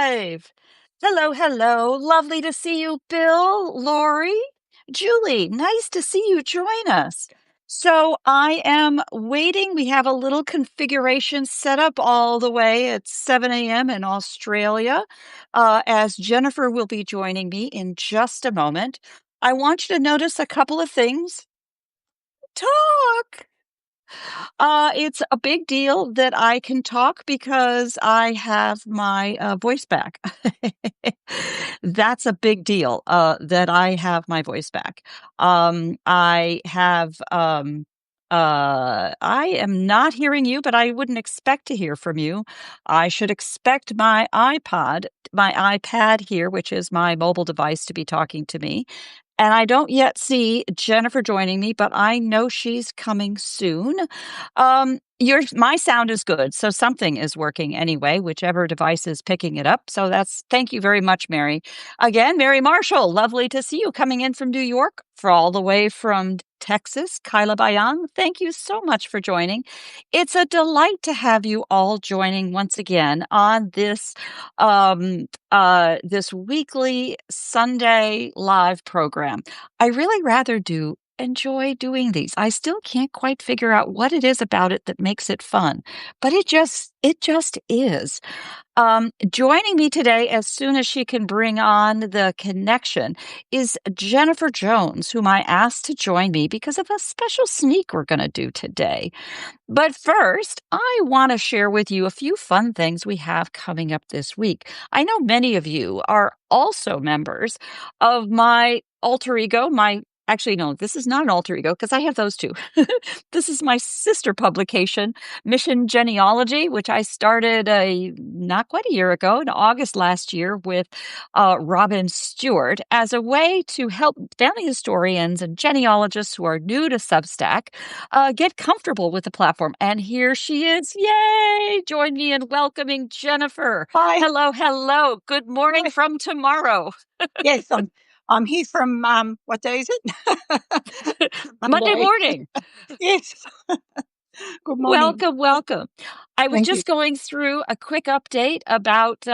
live. Hello, hello. Lovely to see you, Bill, Lori, Julie. Nice to see you join us. So I am waiting. We have a little configuration set up all the way at 7 a.m. in Australia, as Jennifer will be joining me in just a moment. I want you to notice a couple of things. Talk. It's a big deal that I can talk because I have my voice back. That's a big deal, that I have my voice back. I am not hearing you, but I wouldn't expect to hear from you. I should expect my iPad here, which is my mobile device, to be talking to me. And I don't yet see Jennifer joining me, but I know she's coming soon. My sound is good, so something is working anyway, whichever device is picking it up. So thank you very much, Mary. Again, Mary Marshall, lovely to see you coming in from New York, for all the way from Texas. Kyla Bayan, thank you so much for joining. It's a delight to have you all joining once again on this this weekly Sunday live program. I really rather do enjoy doing these. I still can't quite figure out what it is about it that makes it fun, but it just is. Joining me today, as soon as she can bring on the connection, is Jennifer Jones, whom I asked to join me because of a special sneak we're going to do today. But first, I want to share with you a few fun things we have coming up this week. I know many of you are also members of my alter ego, Actually, no, this is not an alter ego because I have those two. This is my sister publication, Mission Genealogy, which I started not quite a year ago, in August last year, with Robin Stewart, as a way to help family historians and genealogists who are new to Substack get comfortable with the platform. And here she is. Yay! Join me in welcoming Jennifer. Hi. Hello, hello. Good morning. Hi. From tomorrow. Yes, I'm here from what day is it? Monday morning. Yes. Good morning. Welcome. I was Thank just you. going through a quick update about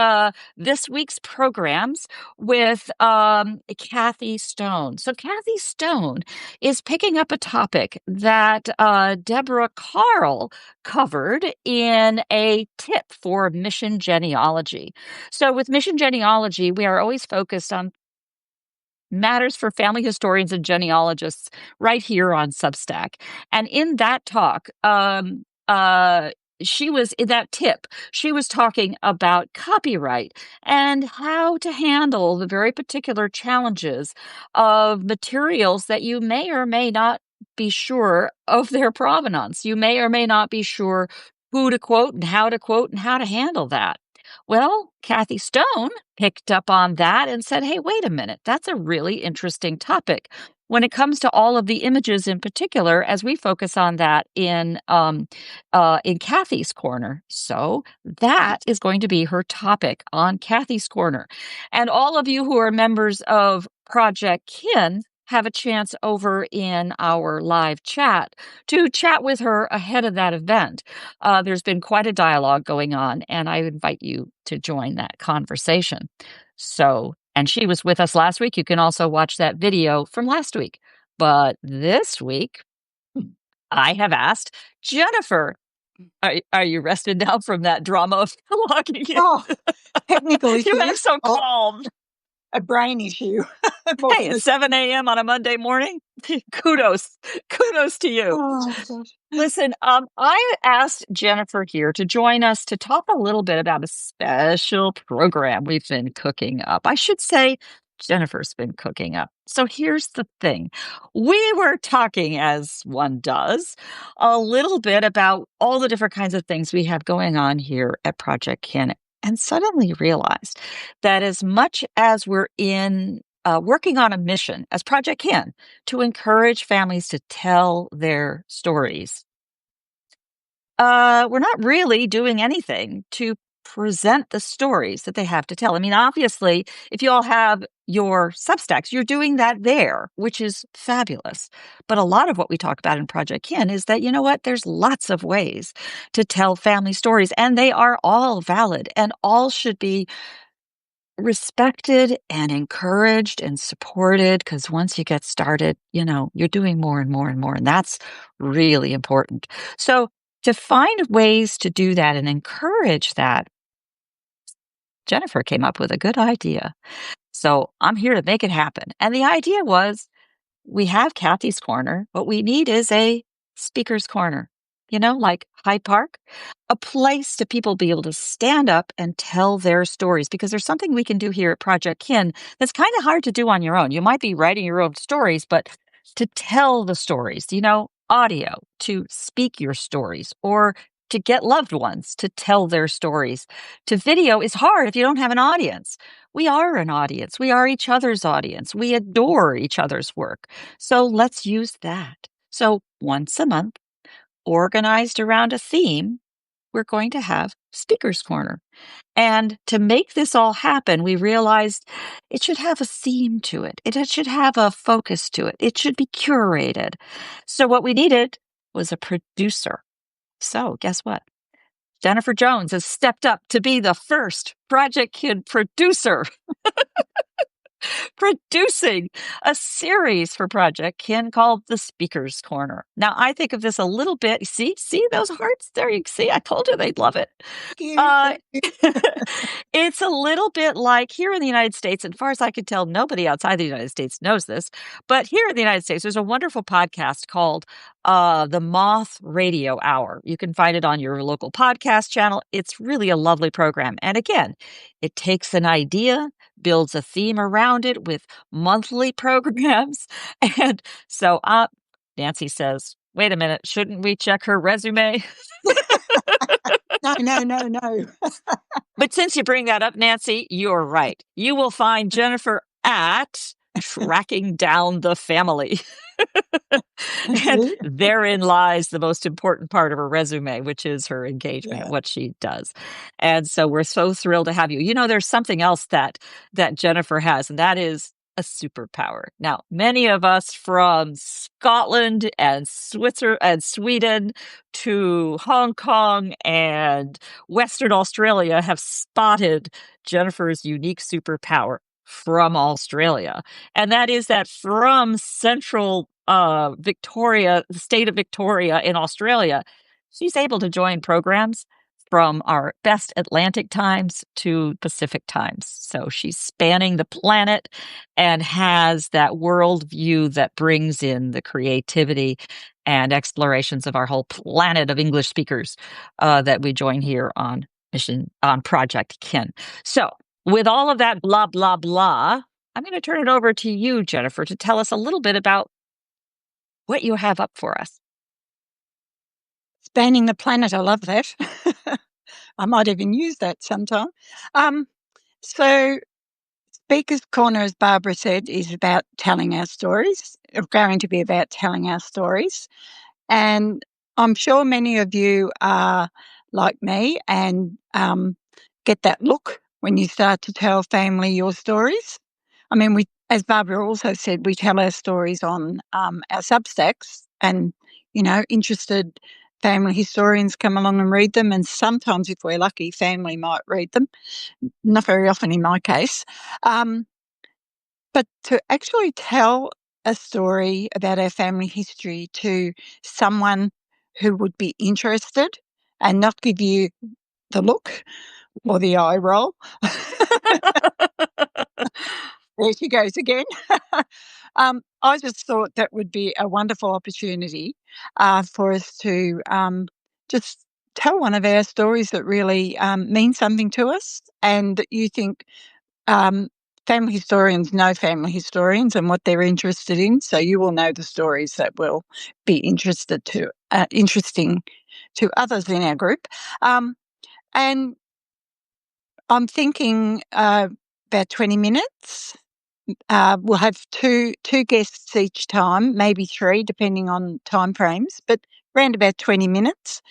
this week's programs with Kathy Stone. So Kathy Stone is picking up a topic that Deborah Carl covered in a tip for Mission Genealogy. So with Mission Genealogy, we are always focused on matters for family historians and genealogists right here on Substack. And in that talk, she was in that tip, she was talking about copyright and how to handle the very particular challenges of materials that you may or may not be sure of their provenance. You may or may not be sure who to quote and how to handle that. Well, Kathy Stone picked up on that and said, hey, wait a minute, that's a really interesting topic. When it comes to all of the images in particular, as we focus on that in Kathy's Corner. So that is going to be her topic on Kathy's Corner. And all of you who are members of Projectkin have a chance over in our live chat to chat with her ahead of that event. There's been quite a dialogue going on, and I invite you to join that conversation. And she was with us last week. You can also watch that video from last week. But this week, I have asked Jennifer. Are you rested now from that drama of logging in? Oh, technical issue. You have so calm. A brain issue. Hey, it's 7 a.m. on a Monday morning. Kudos to you. Oh, gosh. Listen, I asked Jennifer here to join us to talk a little bit about a special program we've been cooking up. I should say Jennifer's been cooking up. So here's the thing. We were talking, as one does, a little bit about all the different kinds of things we have going on here at Projectkin, and suddenly realized that as much as we're working on a mission as Projectkin to encourage families to tell their stories, we're not really doing anything to present the stories that they have to tell. I mean, obviously, if you all have your Substacks, you're doing that there, which is fabulous. But a lot of what we talk about in Projectkin is that, you know what, there's lots of ways to tell family stories, and they are all valid and all should be respected and encouraged and supported, because once you get started, you're doing more and more and more, and that's really important. So, to find ways to do that and encourage that, Jennifer came up with a good idea. So, I'm here to make it happen. And the idea was we have Kathy's Corner. What we need is a speaker's corner, like Hyde Park, a place to people be able to stand up and tell their stories. Because there's something we can do here at Project Kin that's kind of hard to do on your own. You might be writing your own stories, but to tell the stories, audio, to speak your stories, or to get loved ones to tell their stories, to video is hard if you don't have an audience. We are an audience. We are each other's audience. We adore each other's work. So let's use that. So once a month, organized around a theme, we're going to have Speaker's Corner. And to make this all happen, we realized it should have a theme to it. It should have a focus to it. It should be curated. So what we needed was a producer. So guess what? Jennifer Jones has stepped up to be the first Project Kid producer, producing a series for Project Kin called The Speaker's Corner. Now, I think of this a little bit. See those hearts there? You see, I told you they'd love it. Thank you. Uh, Thank you. it's a little bit like here in the United States, and as far as I can tell, nobody outside the United States knows this, but here in the United States, there's a wonderful podcast called The Moth Radio Hour. You can find it on your local podcast channel. It's really a lovely program. And again, it takes an idea, builds a theme around it with monthly programs. And so Nancy says, wait a minute, shouldn't we check her resume? No, no, no, no. But since you bring that up, Nancy, you're right. You will find Jennifer at Tracking Down the Family. Thank And you. therein lies the most important part of her resume, which is her engagement, Yeah. what she does. And so we're so thrilled to have you. There's something else that Jennifer has, and that is a superpower. Now, many of us from Scotland and Switzerland and Sweden to Hong Kong and Western Australia have spotted Jennifer's unique superpower from Australia. And that is that from central Victoria, the state of Victoria in Australia, she's able to join programs from our best Atlantic times to Pacific times. So she's spanning the planet and has that worldview that brings in the creativity and explorations of our whole planet of English speakers that we join here on Project Kin. So with all of that blah, blah, blah, I'm going to turn it over to you, Jennifer, to tell us a little bit about what you have up for us. Spanning the planet. I love that. I might even use that sometime. So Speaker's Corner, as Barbara said, is about telling our stories, going to be about telling our stories. And I'm sure many of you are like me and get that look when you start to tell family your stories. I mean, as Barbara also said, we tell our stories on our Substacks, and interested family historians come along and read them. And sometimes, if we're lucky, family might read them. Not very often in my case. But to actually tell a story about our family history to someone who would be interested and not give you the look or the eye roll. There she goes again. I just thought that would be a wonderful opportunity for us to just tell one of our stories that really means something to us, and that you think family historians know family historians and what they're interested in, so you will know the stories that will be interesting to others in our group. And I'm thinking about 20 minutes. We'll have two guests each time, maybe three, depending on time frames, but around about 20 minutes.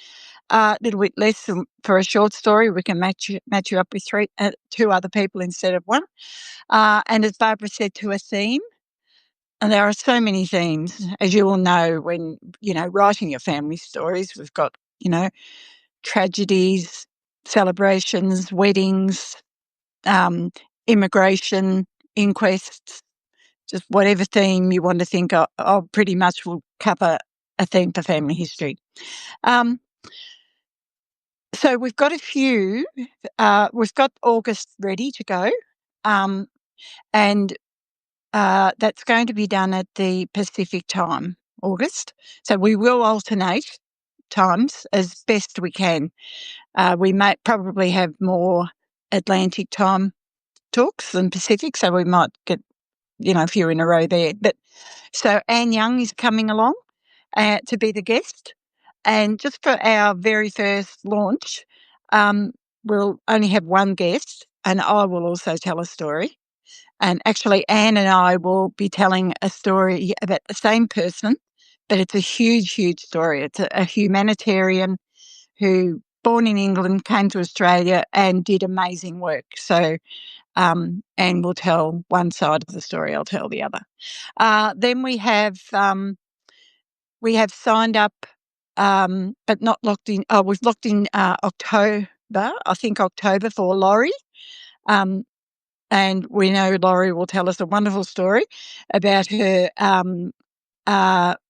A little bit less for a short story. We can match you up with two other people instead of one. And as Barbara said, to a theme. And there are so many themes, as you will know, when, writing your family stories. We've got, tragedies, celebrations, weddings, immigration, inquests, just whatever theme you want to think of pretty much will cover a theme for family history. Um, so we've got a few. We've got August ready to go, and that's going to be done at the Pacific time, August. So we will alternate times as best we can. We might probably have more Atlantic time talks than Pacific, so we might get a few in a row there. But so Anne Young is coming along to be the guest, and just for our very first launch, we'll only have one guest, and I will also tell a story. And actually, Anne and I will be telling a story about the same person, but it's a huge, huge story. It's a humanitarian who, born in England, came to Australia and did amazing work. So, Anne will tell one side of the story, I'll tell the other. Then we have signed up, but not locked in. Oh, we've locked in October, I think October for Laurie. And we know Laurie will tell us a wonderful story about her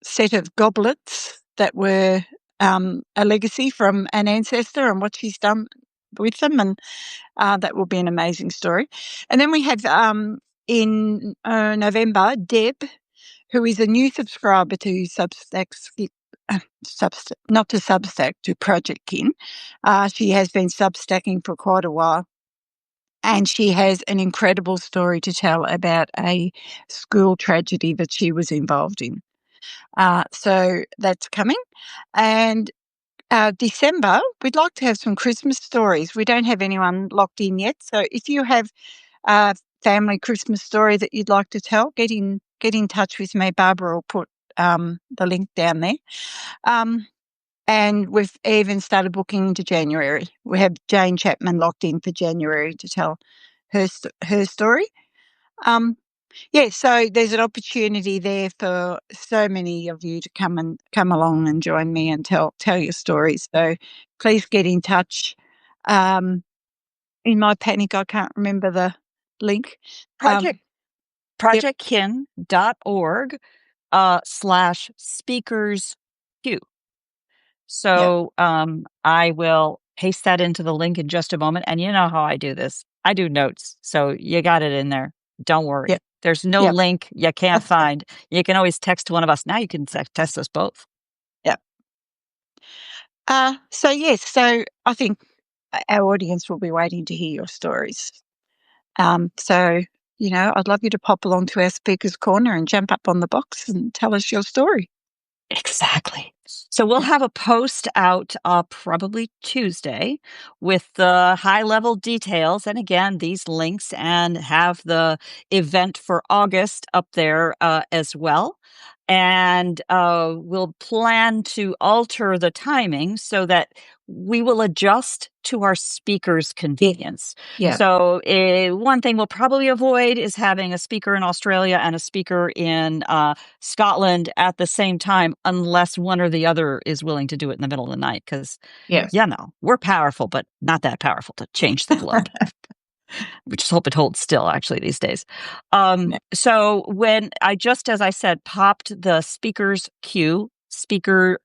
set of goblets that were a legacy from an ancestor and what she's done with them. And that will be an amazing story. And then we have in November, Deb, who is a new subscriber to Substack, not to Substack, to Projectkin. She has been Substacking for quite a while. And she has an incredible story to tell about a school tragedy that she was involved in. So that's coming. And December, we'd like to have some Christmas stories. We don't have anyone locked in yet. So if you have a family Christmas story that you'd like to tell, get in touch with me. Barbara will put the link down there. And we've even started booking into January. We have Jane Chapman locked in for January to tell her story. So there's an opportunity there for so many of you to come along and join me and tell your stories. So please get in touch. In my panic, I can't remember the link. Projectkin.org /speakers queue. So I will paste that into the link in just a moment. And you know how I do this. I do notes. So you got it in there. Don't worry. Yep. There's no Yep. link you can't find. You can always text one of us. Now you can text us both. Yep. So I think our audience will be waiting to hear your stories. So, I'd love you to pop along to our Speaker's Corner and jump up on the box and tell us your story. Exactly. So we'll have a post out probably Tuesday with the high-level details, and again, these links, and have the event for August up there as well. And we'll plan to alter the timing so that we will adjust to our speakers' convenience. Yeah. So one thing we'll probably avoid is having a speaker in Australia and a speaker in Scotland at the same time, unless one or the other is willing to do it in the middle of the night. Because, we're powerful, but not that powerful to change the globe. We just hope it holds still, actually, these days. So when as I said, popped the speakers queue, speakers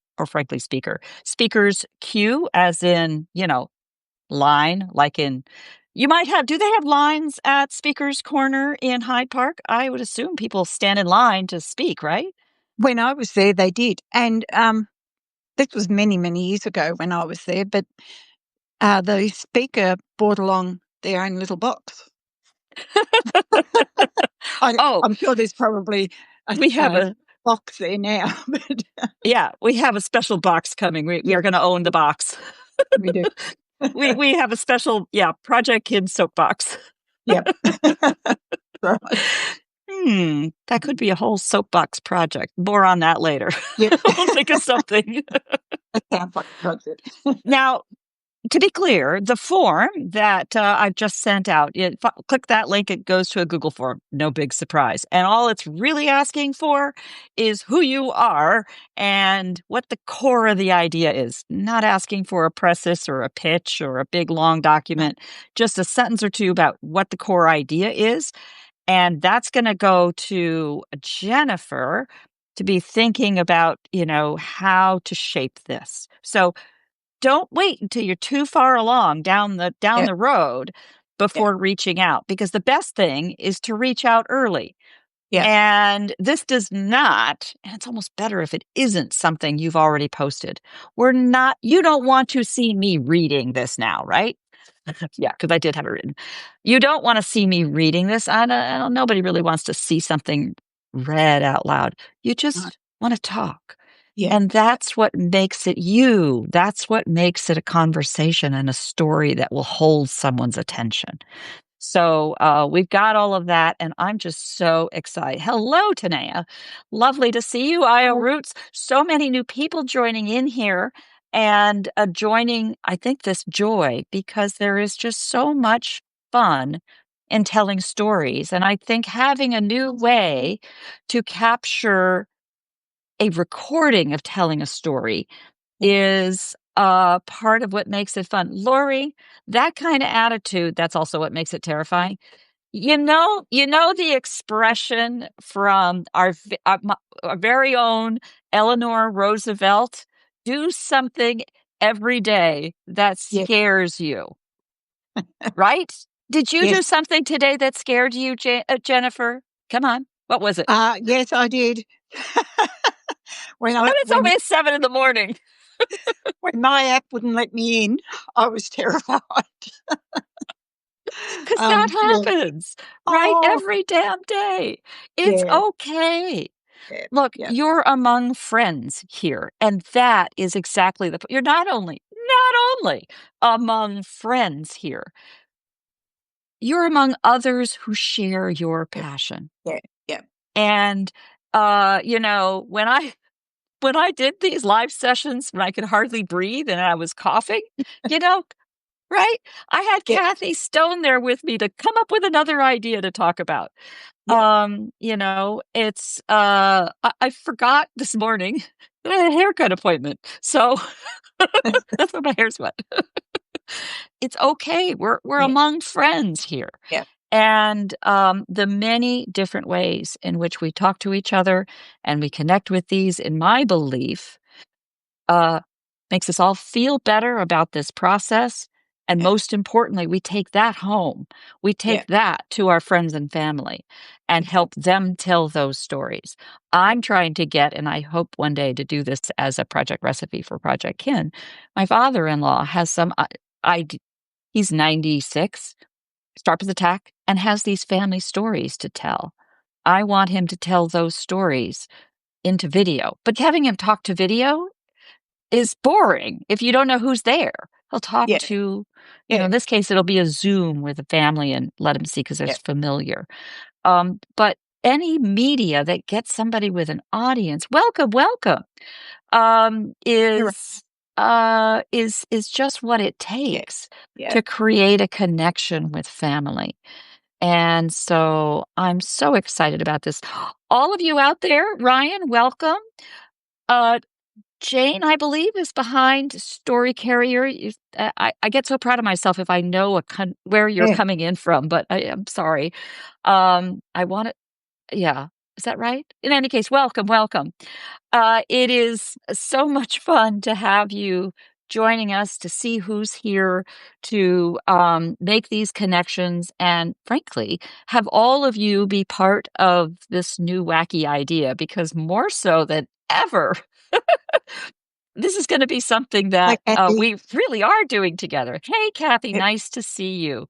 queue, as in, line, like in, do they have lines at Speaker's Corner in Hyde Park? I would assume people stand in line to speak, right? When I was there, they did. And this was many, many years ago when I was there, but the speaker brought along their own little box. I'm sure there's probably we have a box there now. But we have a special box coming. We are going to own the box. We do. we have a special, Projectkin soapbox. Yep. Right. That could be a whole soapbox project. More on that later. Yep. We'll think of something. That sounds like a project. Now, to be clear, the form that I've just sent out, click that link, it goes to a Google form. No big surprise. And all it's really asking for is who you are and what the core of the idea is. Not asking for a preface or a pitch or a big long No. document, just a sentence or two about what the core idea is. And that's going to go to Jennifer to be thinking about, how to shape this. So don't wait until you're too far along down Yeah. the road Yeah. before reaching out, because the best thing is to reach out early. Yeah. And this does not, and it's almost better if it isn't something you've already posted. You don't want to see me reading this now, right? Yeah, because I did have it written. You don't want to see me reading this. Nobody really wants to see something read out loud. You No. just want to talk. Yeah. And that's what makes it you. That's what makes it a conversation and a story that will hold someone's attention. So we've got all of that, and I'm just so excited. Hello, Tanea. Lovely to see you, Io Oh, Roots. So many new people joining in here and joining, I think, this joy, because there is just so much fun in telling stories. And I think having a new way to capture a recording of telling a story yeah. is part of what makes it fun. Lori, that kind of attitude, that's also what makes it terrifying. You know the expression from our very own Eleanor Roosevelt, do something every day that Yes. scares you, right? Did you Yes. do something today that scared you, Jennifer? Come on. What was it? Yes, I did. When And I it's only 7 in the morning. when my app wouldn't let me in, I was terrified. 'Cause that Yeah. happens, right? Oh, Every damn day. It's yeah, okay. yeah, Look, yeah, you're among friends here, and that is exactly you're not only among friends here, you're among others who share your yeah, passion. yeah, yeah, And, when I did these live sessions when I could hardly breathe and I was coughing, you know right? I had yeah, Kathy Stone there with me to come up with another idea to talk about. yeah. It's I forgot this morning that I had a haircut appointment. So that's why my hair's wet. It's okay. We're Yeah, among friends here. yeah, And the many different ways in which we talk to each other and we connect with these, in my belief, uh, makes us all feel better about this process. And yeah, most importantly, we take that home. We yeah, take that to our friends and family and help exactly. them tell those stories. Yeah, I'm trying to get, and I hope one day to do this as a project recipe for Projectkin. My father-in-law has he's 96, sharp as a tack, and has these family stories to tell. I want him to tell those stories into video, but having him talk to video is boring if you don't know who's there. He'll talk yeah, to, yeah, in this case, it'll be a Zoom with a family and let him see because yeah, it's familiar. But any media that gets somebody with an audience, welcome, welcome, um, you're right. is is just what it Yeah, takes yeah, to create a connection with family. And so I'm so excited about this. All of you out there, Ryan, welcome. Uh, Jane, I believe, is behind Story Carrier. I get so proud of myself if I know where you're yeah. coming in from, but I am sorry. I want to, yeah. Is that right? In any case, welcome, welcome. It is so much fun to have you joining us to see who's here to make these connections and, frankly, have all of you be part of this new wacky idea, because more so than ever, this is gonna be something Hi, that, Kathy. we really are doing together. Hey, Kathy, Yeah. nice to see you.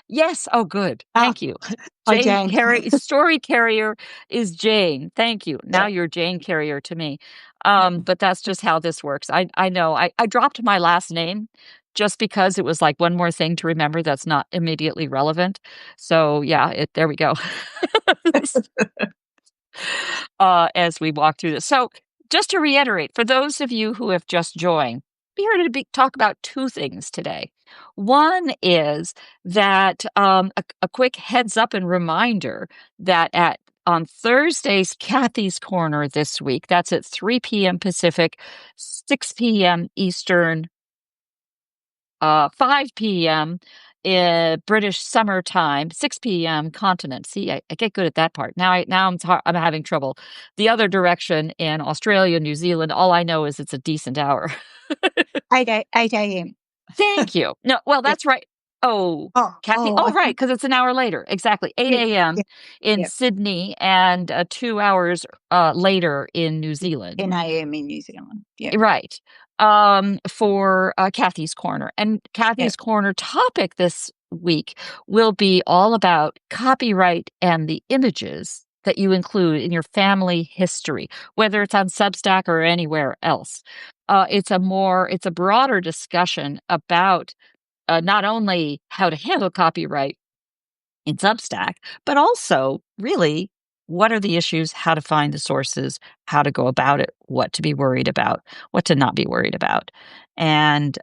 Yes, oh, good, Ah, thank you. hi, Jane Jane. Carrier Story Carrier is Jane, thank you. Now Yeah, you're Jane Carrier to me. yeah. But that's just how this works. I know, I dropped my last name just because it was, like, one more thing to remember that's not immediately relevant. So, yeah, there we go. As we walk through this. So, just to reiterate, for those of you who have just joined, here to talk about two things today. One is that a quick heads up and reminder that at on Thursday's Kathy's Corner this week, that's at 3 p.m. Pacific, 6 p.m. Eastern, 5 p.m. British summertime, 6 p.m. continent. See, I get good at that part. I'm having trouble. The other direction in Australia, New Zealand, all I know is it's a decent hour. 8 a.m. Thank you. No, well, Yeah. that's right. Oh, Kathy. Oh, Oh, I right, think, because it's an hour later. Exactly. 8 yeah, a.m. yeah, in yeah. Sydney and 2 hours later in New Zealand. 10 a.m. in New Zealand. Yeah, Right. For Kathy's Corner. And yeah, Kathy's Corner topic this week will be all about copyright and the images that you include in your family history, whether it's on Substack or anywhere else. It's a broader discussion about not only how to handle copyright in Substack, but also really what are the issues, how to find the sources, how to go about it, what to be worried about, what to not be worried about. And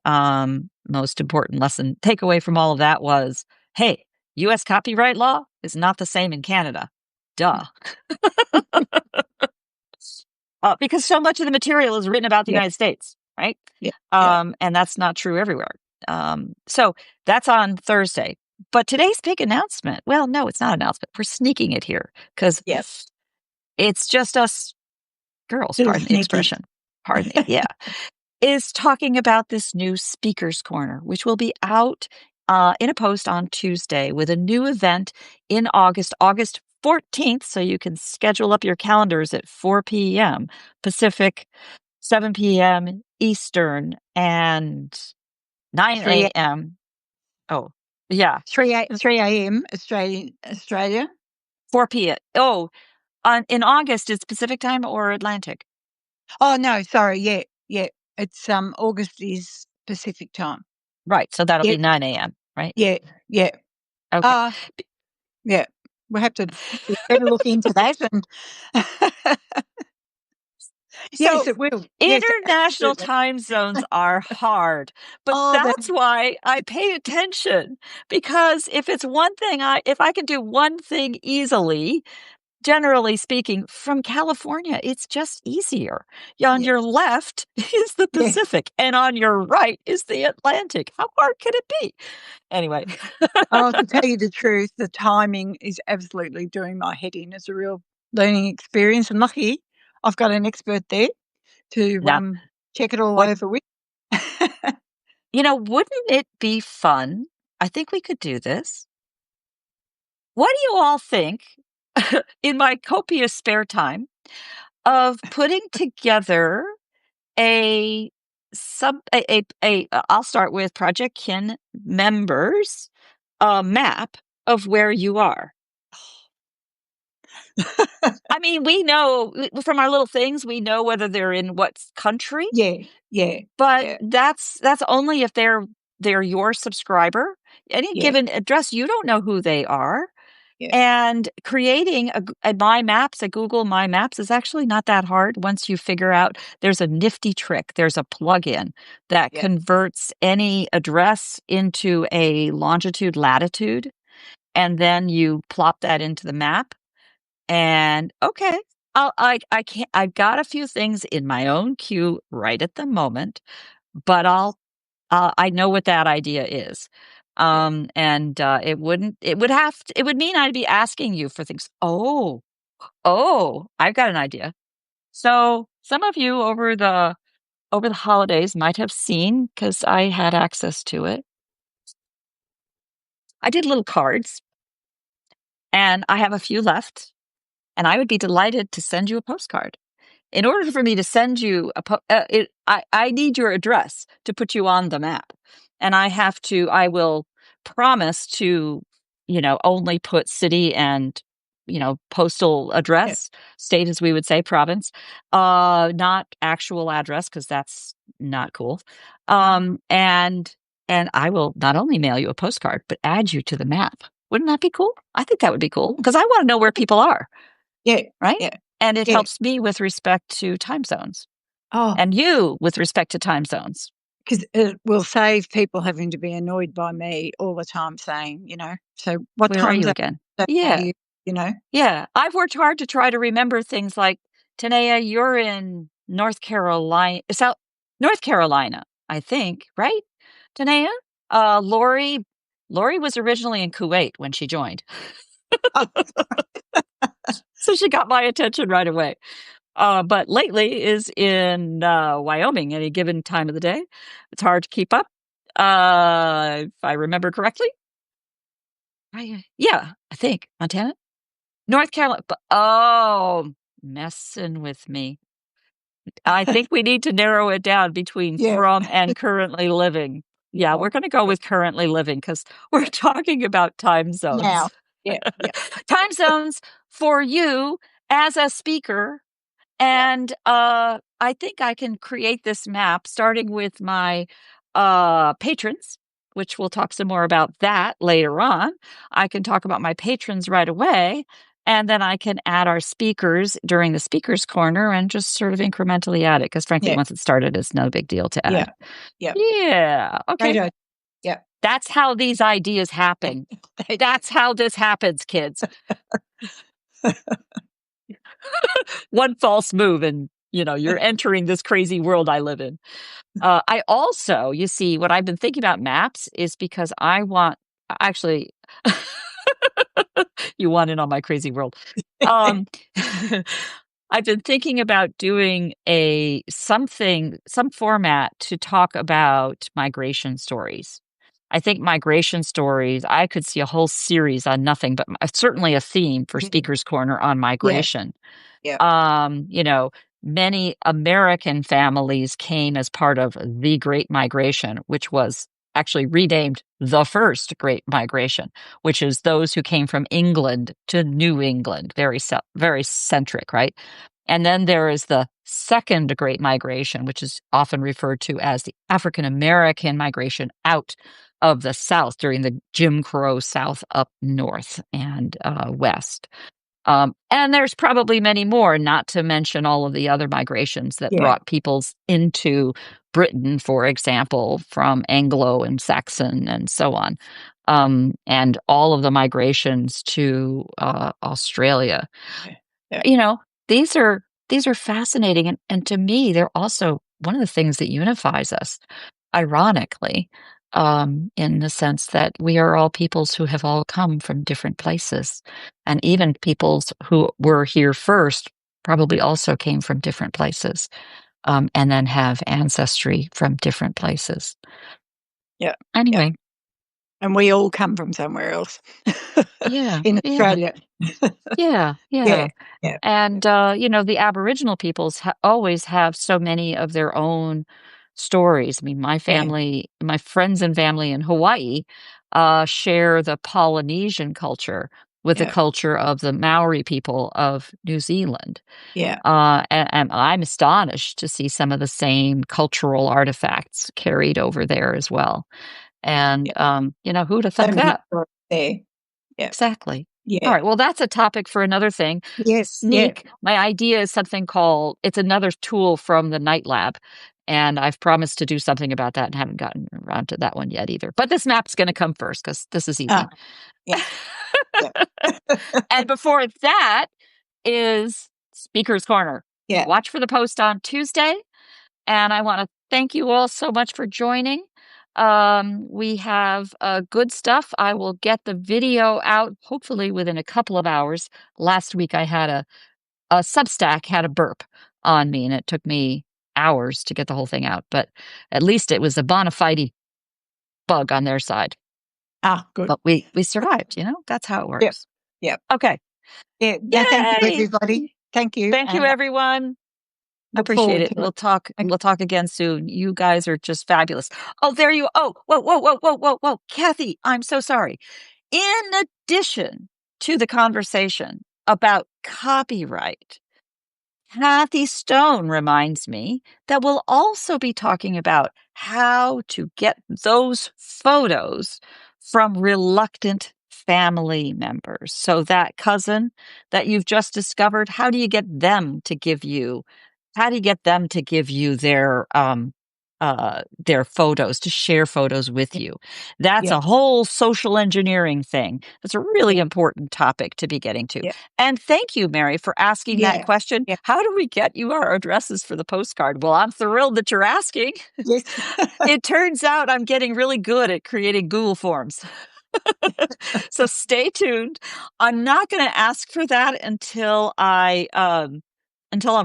most important lesson takeaway from all of that was, hey, US copyright law is not the same in Canada. Duh. Because so much of the material is written about the yeah, United States, right? yeah, yeah, And that's not true everywhere. So that's on Thursday. But today's big announcement, well, no, it's not an announcement. We're sneaking it here because yeah. it's just us girls, Little pardon the sneaky. expression. Pardon it. Yeah. Is talking about this new Speakers Corner, which will be out in a post on Tuesday with a new event in August 14th. So you can schedule up your calendars at 4 p.m. Pacific, 7 p.m. Eastern, and 3 9 a.m. Oh, yeah, 3 a.m. Australia. 4 p.m. Oh, in August, it's Pacific time or Atlantic? Oh, no, sorry. Yeah, yeah. It's August is Pacific time. Right. So that'll Yeah, be 9 a.m., right? yeah, yeah. Okay. Uh yeah. We'll have to better look into that and yes, So it will. Yes, international absolutely. time zones are hard, but Oh, the that's why I pay attention because if I can do one thing easily, generally speaking, from California, it's just easier. On yeah, your left is the yeah. Pacific, and on your right is the Atlantic. How hard can it be? Anyway, Oh, to tell you the truth, the timing is absolutely doing my head in. It's a real learning experience, and lucky I've got an expert there to, now, check it all what, over with. wouldn't it be fun? I think we could do this. What do you all think in my copious spare time of putting together a I'll start with Projectkin members a map of where you are. I mean, we know from our little things, we know whether they're in what country, Yeah, yeah, but yeah, that's only if they're your subscriber. Any yeah, given address, you don't know who they are. yeah, And creating a My Maps, a Google My Maps is actually not that hard once you figure out there's a nifty trick. There's a plugin that yeah, converts any address into a longitude, latitude, and then you plop that into the map. And okay, I can't, I've got a few things in my own queue right at the moment, but I know what that idea is. yeah, And it would mean I'd be asking you for things. Oh, I've got an idea. So some of you over the holidays might have seen because I had access to it. I did little cards and I have a few left, and I would be delighted to send you a postcard. In order for me to send you I need your address to put you on the map. And I will promise to, only put city and, postal yeah. address, state as we would say, province, not actual address, because that's not cool. Uh, Um, and, and I will not only mail you a postcard, but add you to the map. Wouldn't that be cool? I think that would be cool because I want to know where people are. yeah, Right? yeah, And it yeah. helps me with respect to time zones Oh, and you with respect to time zones. 'cause it will save people having to be annoyed by me all the time saying, "So what Where are time's you that again? that now Yeah. you know?" Yeah. I've worked hard to try to remember things like, Tanea, you're in North Carolina, I think, right? Tanea? Lori was originally in Kuwait when she joined. Oh, So she got my attention right away. But lately is in Wyoming any given time of the day. It's hard to keep up. If I remember correctly. Yeah, I think. Montana? North Carolina. Oh, messing with me. I think we need to narrow it down between yeah, from and currently living. Yeah, oh, we're going to go yeah, with currently living because we're talking about time now. zones. Yeah, yeah, Time zones for you as a speaker. yeah, And I think I can create this map starting with my patrons, which we'll talk some more about that later on. I can talk about my patrons right away. And then I can add our speakers during the speakers corner and just sort of incrementally add it. Because frankly, yeah, once it started, it's no big deal to yeah, add. yeah. Yeah. Great Okay. idea. Yeah. That's how these ideas happen. They That's how this happens, kids. One false move and you're entering this crazy world I live in. I also, you see, what I've been thinking about maps is because I want actually, you want in on my crazy world. Um, I've been thinking about doing some format to talk about migration stories. I think migration stories, I could see a whole series on nothing, but certainly a theme for Mhm. Speaker's Corner on Yeah, migration. yeah, um, you know, Many American families came as part of the Great Migration, which was actually renamed the First Great Migration, which is those who came from England to New England, very centric, right? And then there is the Second Great Migration, which is often referred to as the African American migration out of the South during the Jim Crow South up north and west. And there's probably many more, not to mention all of the other migrations that yeah, brought peoples into Britain, for example, from Anglo and Saxon and so on, and all of the migrations to Australia. yeah, yeah, You know, these are fascinating, and to me, they're also one of the things that unifies us, ironically, in the sense that we are all peoples who have all come from different places, and even peoples who were here first probably also came from different places, and then have ancestry from different places. yeah, yeah. Anyway, And we all come from somewhere else yeah, in yeah. Australia. Yeah, Yeah, yeah. yeah, And, the Aboriginal peoples always have so many of their own stories. I mean, yeah, my friends and family in Hawaii share the Polynesian culture with the yeah, culture of the Maori people of New Zealand. yeah, And I'm astonished to see some of the same cultural artifacts carried over there as well. And, yeah. who'd have So thunk many that? stories there. Yeah, Exactly. All yeah. right. Well, that's a topic for another thing. Yes, yeah. Sneak. My idea is something called, it's another tool from the Night Lab. And I've promised to do something about that and haven't gotten around to that one yet either. But this map's going to come first because this is Ah, easy. yeah, yeah, And before that is Speaker's Corner. yeah. Watch for the post on Tuesday. And I want to thank you all so much for joining. We have good stuff. I will get the video out hopefully within a couple of hours. Last week I had a Substack had a burp on me, and it took me hours to get the whole thing out. But at least it was a bona fide bug on their side. Ah, good. But we survived. That's how it Yep, works. yep. Okay. Yeah, no, thank you, Yay! everybody. Thank you, Thank you, and everyone. look Appreciate forward it. to it. We'll talk. Okay. We'll talk again soon. You guys are just fabulous. Oh, there you. Oh, whoa, whoa, whoa, whoa, whoa, whoa, Kathy. I'm so sorry. In addition to the conversation about copyright, Kathy Stone reminds me that we'll also be talking about how to get those photos from reluctant family members. So, that cousin that you've just discovered, how do you get them to give you? How do you get them to give you their their photos, to share photos with Yeah. you. That's Yeah. a whole social engineering thing. That's a really Yeah. important topic to be getting to. Yeah. And thank you, Mary, for asking that Yeah. question. Yeah. How do we get you our addresses for the postcard? Well, I'm thrilled that you're asking. Yes. It turns out I'm getting really good at creating Google Forms. So stay tuned. I'm not going to ask for that until I'm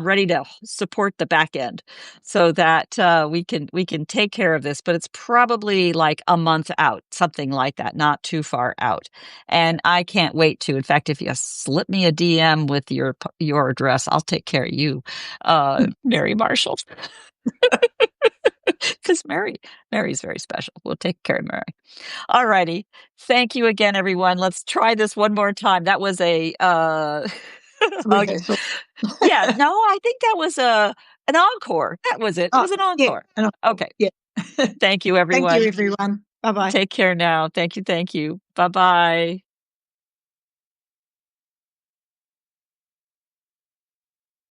ready to support the back end, so that we can take care of this. But it's probably like a month out, something like that, not too far out. And I can't wait to. In fact, if you slip me a DM with your address, I'll take care of you, Mary Marshall, because Mary's very special. We'll take care of Mary. All righty. Thank you again, everyone. Let's try this one more time. That was a okay. Rehearsal. Yeah, no, I think that was an encore. That was it. It Oh, was an yeah, encore. and Okay. yeah. Thank you, Thank you, everyone. everyone. Bye-bye. Take care now. Thank you. Thank you. Bye-bye.